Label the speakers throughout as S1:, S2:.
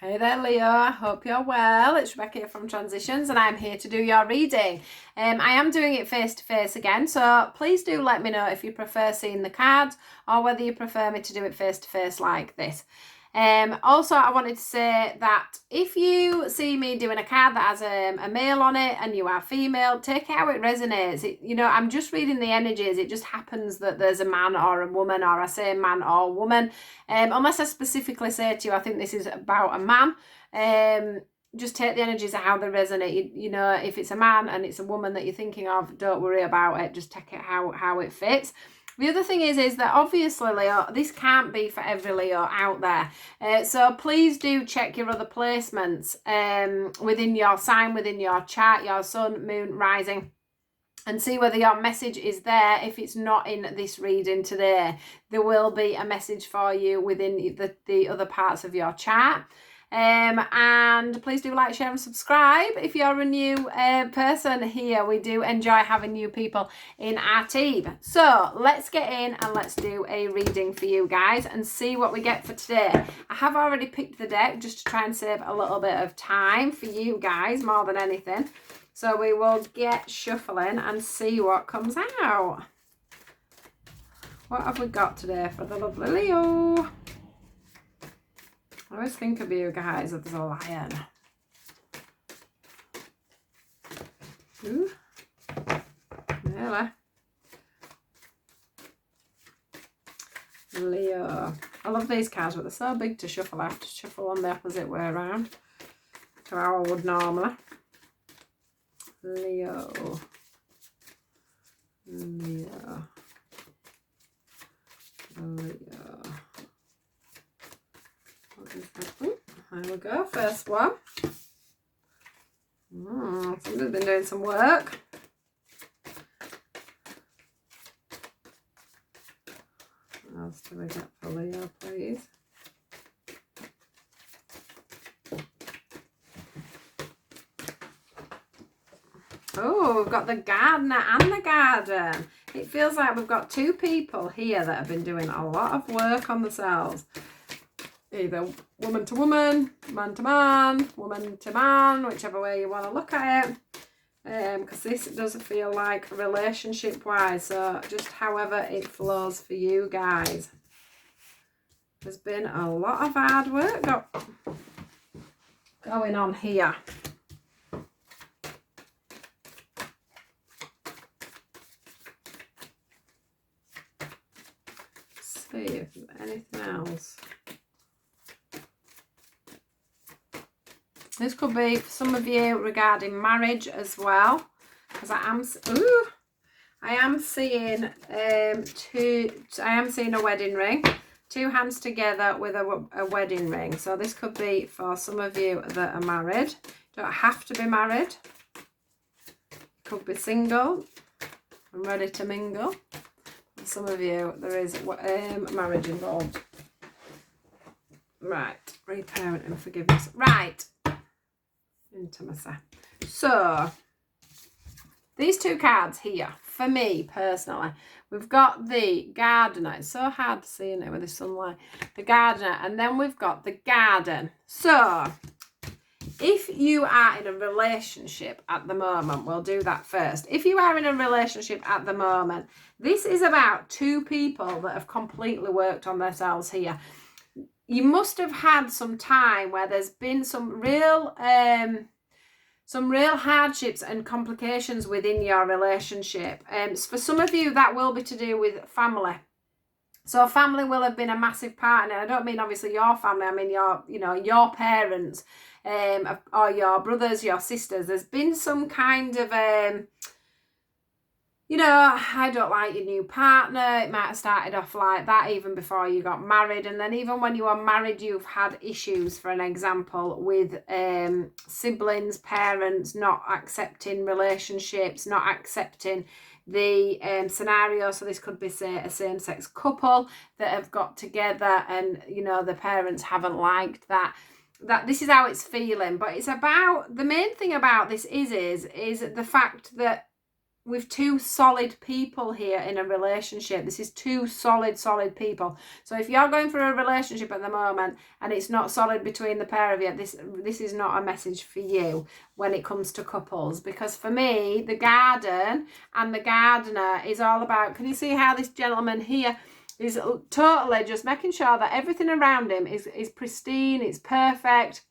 S1: Hey there, Leo. I hope you're well. It's Rebecca here from Transitions, and I'm here to do your reading. I am doing it face to face again, so please do let me know if you prefer seeing the cards or whether you prefer me to do it face to face like this. Also, I wanted to say that if you see me doing a card that has a male on it and you are female, take it how it resonates. I'm just reading the energies. It just happens that there's a man or a woman, or I say man or woman. Unless I specifically say to you, I think this is about a man. Just take the energies of how they resonate. If it's a man and it's a woman that you're thinking of, don't worry about it. Just take it how it fits. The other thing is that obviously, Leo, this can't be for every Leo out there. So please do check your other placements within your sign, within your chart, your sun, moon, rising, and see whether your message is there. If it's not in this reading today, there will be a message for you within the other parts of your chart. And please do like, share and subscribe if you're a new person here. We do enjoy having new people in our team. So let's get in and let's do a reading for you guys and see what we get for today. I have already picked the deck just to try and save a little bit of time for you guys more than anything. So we will get shuffling and see what comes out. What have we got today for the lovely Leo? I always think of you guys as a lion. Ooh. Really? Leo. I love these cards, but they're so big to shuffle. I have to shuffle them the opposite way around to how I would normally. Leo. Leo. Leo. There we go, first one. Somebody's been doing some work. What else do we get for Leo, please? Oh, we've got the gardener and the garden. It feels like we've got two people here that have been doing a lot of work on themselves. Either woman to woman, man to man, woman to man, whichever way you want to look at it. Because this doesn't feel like relationship wise, so just however it flows for you guys. There's been a lot of hard work going on here. Let's see if there's anything else. This could be for some of you regarding marriage as well, because I am seeing a wedding ring, two hands together with a wedding ring. So this could be for some of you that are married. Don't have to be married. Could be single and ready to mingle. For some of you there is marriage involved. Right, reparenting and forgiveness. Right. Intimacy. So these two cards here, for me personally, we've got the gardener. It's so hard seeing it with the sunlight. The gardener, and then we've got the garden. So if you are in a relationship at the moment, we'll do that first. If you are in a relationship at the moment, this is about two people that have completely worked on themselves here. You must have had some time where there's been some real hardships and complications within your relationship. For some of you, that will be to do with family. So family will have been a massive part, and I don't mean obviously your family. I mean your parents, or your brothers, your sisters. There's been some kind of I don't like your new partner. It might have started off like that even before you got married. And then even when you were married, you've had issues, for an example, with siblings, parents not accepting relationships, not accepting the scenario. So this could be, say, a same-sex couple that have got together and, the parents haven't liked that. This is how it's feeling. But it's about, the main thing about this is the fact that with two solid people here in a relationship. This is two solid people. So if you're going through a relationship at the moment and it's not solid between the pair of you, this is not a message for you when it comes to couples. Because for me, the garden and the gardener is all about, can you see how this gentleman here is totally just making sure that everything around him is pristine, it's perfect.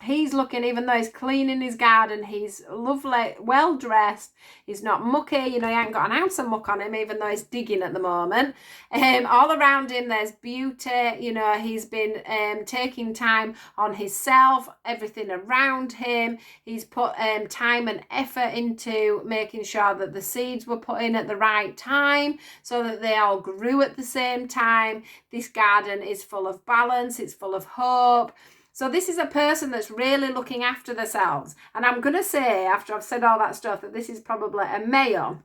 S1: He's looking, even though he's cleaning his garden, he's lovely, well dressed, he's not mucky, you know, he ain't got an ounce of muck on him, even though he's digging at the moment. All around him there's beauty, you know, he's been taking time on himself, everything around him. He's put time and effort into making sure that the seeds were put in at the right time so that they all grew at the same time. This garden is full of balance, it's full of hope. So this is a person that's really looking after themselves. And I'm going to say, after I've said all that stuff, that this is probably a male,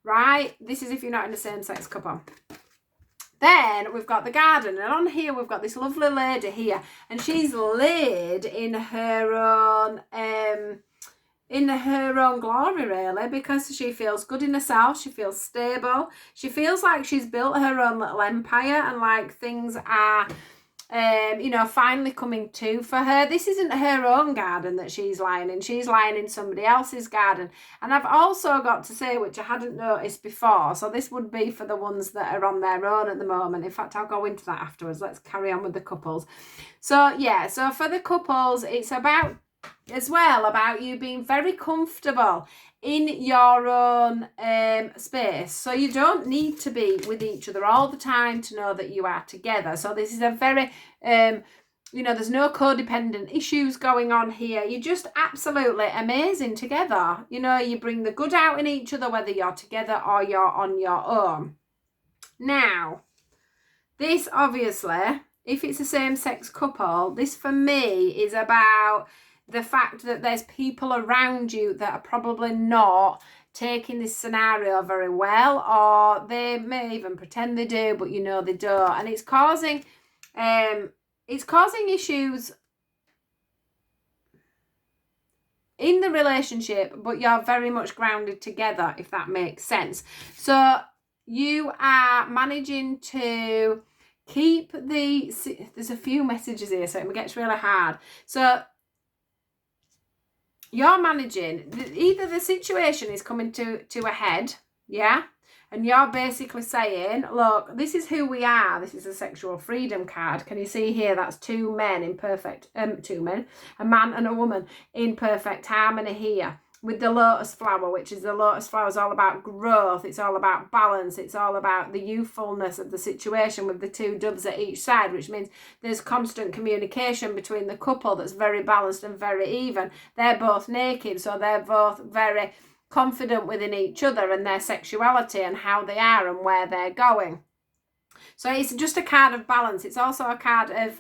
S1: right? This is if you're not in a same-sex couple. Then we've got the garden. And on here, we've got this lovely lady here. And she's laid in her own glory, really, because she feels good in herself. She feels stable. She feels like she's built her own little empire and like things are... you know, finally coming to for her. This isn't her own garden that she's lying in. She's lying in somebody else's garden. And I've also got to say, which I hadn't noticed before, so this would be for the ones that are on their own at the moment. In fact, I'll go into that afterwards. Let's carry on with the couples. So yeah, so for the couples, it's about as well about you being very comfortable in your own space. So you don't need to be with each other all the time to know that you are together. So this is a very, you know, there's no codependent issues going on here. You're just absolutely amazing together. You know, you bring the good out in each other, whether you're together or you're on your own. Now, this obviously, if it's a same-sex couple, this for me is about the fact that there's people around you that are probably not taking this scenario very well, or they may even pretend they do, but you know they don't, and it's causing issues in the relationship, but you're very much grounded together, if that makes sense. So you are managing to keep there's a few messages here, so it gets really hard. So you're managing, either the situation is coming to a head, yeah, and you're basically saying, look, this is who we are. This is a sexual freedom card. Can you see here? That's two men in perfect, two men, a man and a woman in perfect harmony here. With the lotus flower, which is the lotus flower is all about growth, it's all about balance, it's all about the youthfulness of the situation with the two doves at each side, which means there's constant communication between the couple that's very balanced and very even. They're both naked, so they're both very confident within each other and their sexuality and how they are and where they're going. So it's just a card of balance. It's also a card of,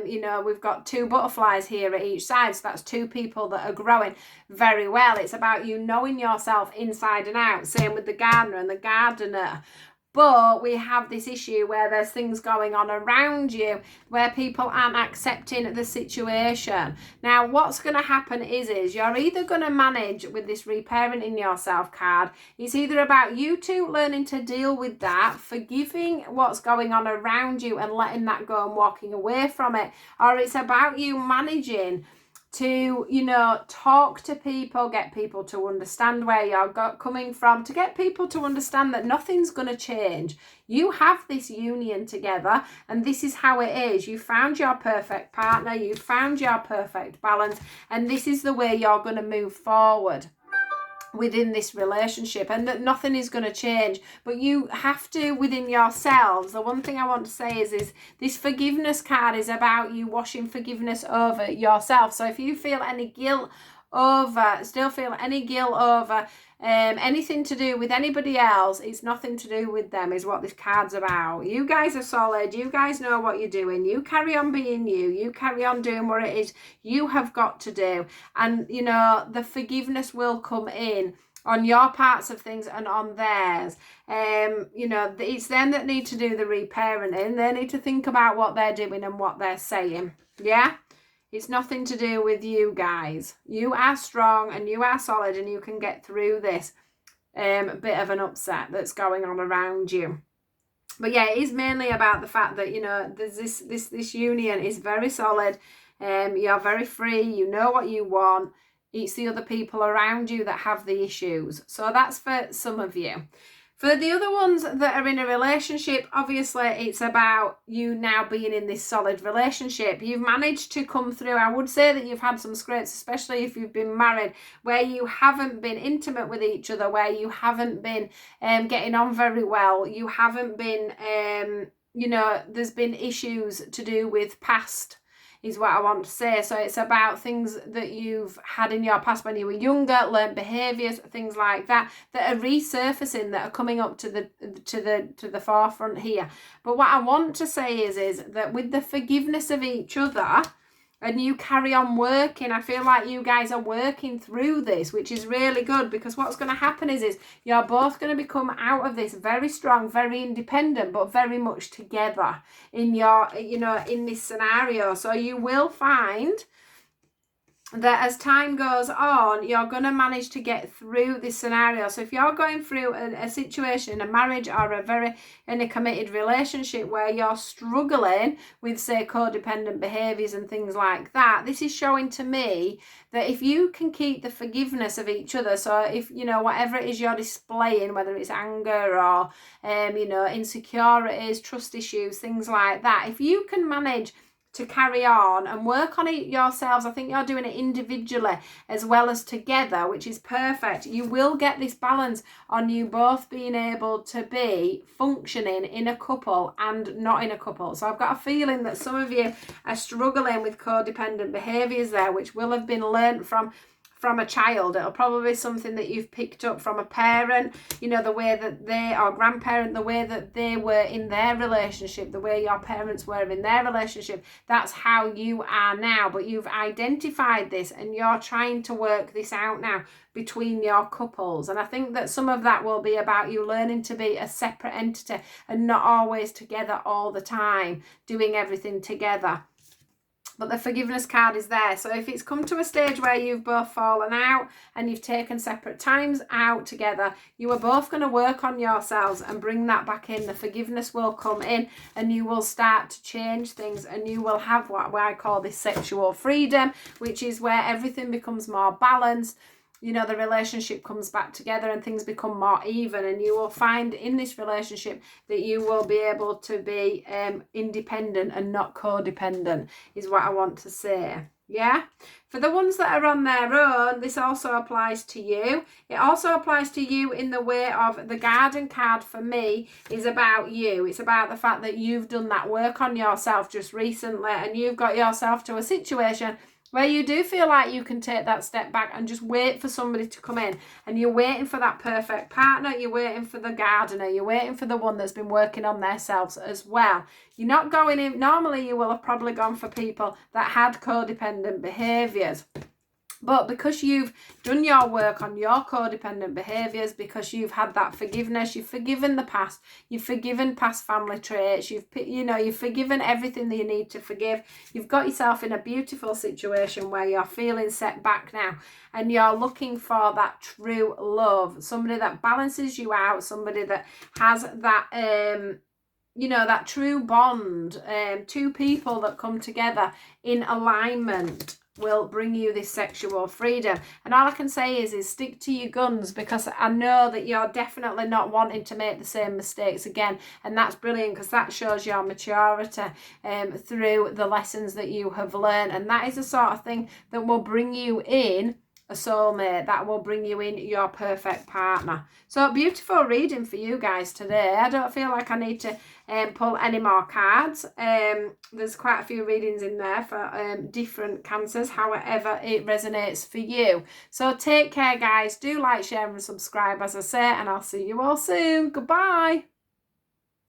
S1: you know, we've got two butterflies here at each side. So that's two people that are growing very well. It's about you knowing yourself inside and out. Same with the gardener and the gardener. But we have this issue where there's things going on around you where people aren't accepting the situation. Now, what's going to happen is you're either going to manage with this reparenting yourself card. It's either about you two learning to deal with that, forgiving what's going on around you and letting that go and walking away from it. Or it's about you managing to, you know, talk to people, get people to understand where you're coming from, to get people to understand that nothing's going to change. You have this union together and this is how it is. You found your perfect partner, you found your perfect balance, and this is the way you're going to move forward within this relationship, and that nothing is going to change. But you have to, within yourselves, the one thing I want to say is this forgiveness card is about you washing forgiveness over yourself. So if you feel any guilt over, still feel any guilt over anything to do with anybody else, it's nothing to do with them, is what this card's about. You guys are solid, you guys know what you're doing, you carry on being you carry on doing what it is you have got to do, and you know the forgiveness will come in on your parts of things and on theirs. You know, it's them that need to do the reparenting. They need to think about what they're doing and what they're saying. Yeah, it's nothing to do with you guys. You are strong and you are solid and you can get through this. bit of an upset that's going on around you. But yeah, it is mainly about the fact that, you know, there's this union is very solid. You're very free. You know what you want. It's the other people around you that have the issues. So that's for some of you. For the other ones that are in a relationship, obviously it's about you now being in this solid relationship. You've managed to come through. I would say that you've had some scrapes, especially if you've been married, where you haven't been intimate with each other, where you haven't been getting on very well. You haven't been, you know, there's been issues to do with past, is what I want to say. So it's about things that you've had in your past when you were younger, learned behaviours, things like that, that are resurfacing, that are coming up to the forefront here. But what I want to say is that with the forgiveness of each other, and you carry on working, I feel like you guys are working through this, which is really good, because what's going to happen is you're both going to become out of this very strong, very independent, but very much together in your, you know, in this scenario. So you will find that as time goes on, you're going to manage to get through this scenario. So if you're going through a situation in a marriage or in a committed relationship where you're struggling with, say, codependent behaviours and things like that, this is showing to me that if you can keep the forgiveness of each other, so if, you know, whatever it is you're displaying, whether it's anger or, you know, insecurities, trust issues, things like that, if you can manage to carry on and work on it yourselves, I think you're doing it individually as well as together, which is perfect. You will get this balance on you both being able to be functioning in a couple and not in a couple. So I've got a feeling that some of you are struggling with codependent behaviours there, which will have been learnt from a child. It'll probably be something that you've picked up from a parent, you know, the way that they, or grandparent, the way that they were in their relationship, the way your parents were in their relationship. That's how you are now, but you've identified this and you're trying to work this out now between your couples. And I think that some of that will be about you learning to be a separate entity and not always together all the time, doing everything together. But the forgiveness card is there. So if it's come to a stage where you've both fallen out and you've taken separate times out together, you are both going to work on yourselves and bring that back in. The forgiveness will come in and you will start to change things, and you will have what I call this sexual freedom, which is where everything becomes more balanced. You know, the relationship comes back together and things become more even, and you will find in this relationship that you will be able to be independent and not codependent, is what I want to say. Yeah, for the ones that are on their own, this also applies to you. It also applies to you in the way of the garden card for me is about you. It's about the fact that you've done that work on yourself just recently, and you've got yourself to a situation where you do feel like you can take that step back and just wait for somebody to come in, and you're waiting for that perfect partner, you're waiting for the gardener, you're waiting for the one that's been working on themselves as well. You're not going in, normally you will have probably gone for people that had codependent behaviours. But because you've done your work on your codependent behaviours, because you've had that forgiveness, you've forgiven the past, you've forgiven past family traits, you've forgiven everything that you need to forgive, you've got yourself in a beautiful situation where you're feeling set back now, and you're looking for that true love, somebody that balances you out, somebody that has that that true bond, two people that come together in alignment will bring you this sexual freedom. And all I can say is stick to your guns, because I know that you're definitely not wanting to make the same mistakes again, and that's brilliant, because that shows your maturity through the lessons that you have learned, and that is the sort of thing that will bring you in a soulmate, that will bring you in your perfect partner. So beautiful reading for you guys today. I don't feel like I need to pull any more cards. There's quite a few readings in there for different cancers, however it resonates for you. So take care, guys. Do like, share and subscribe, as I say, and I'll see you all soon. Goodbye.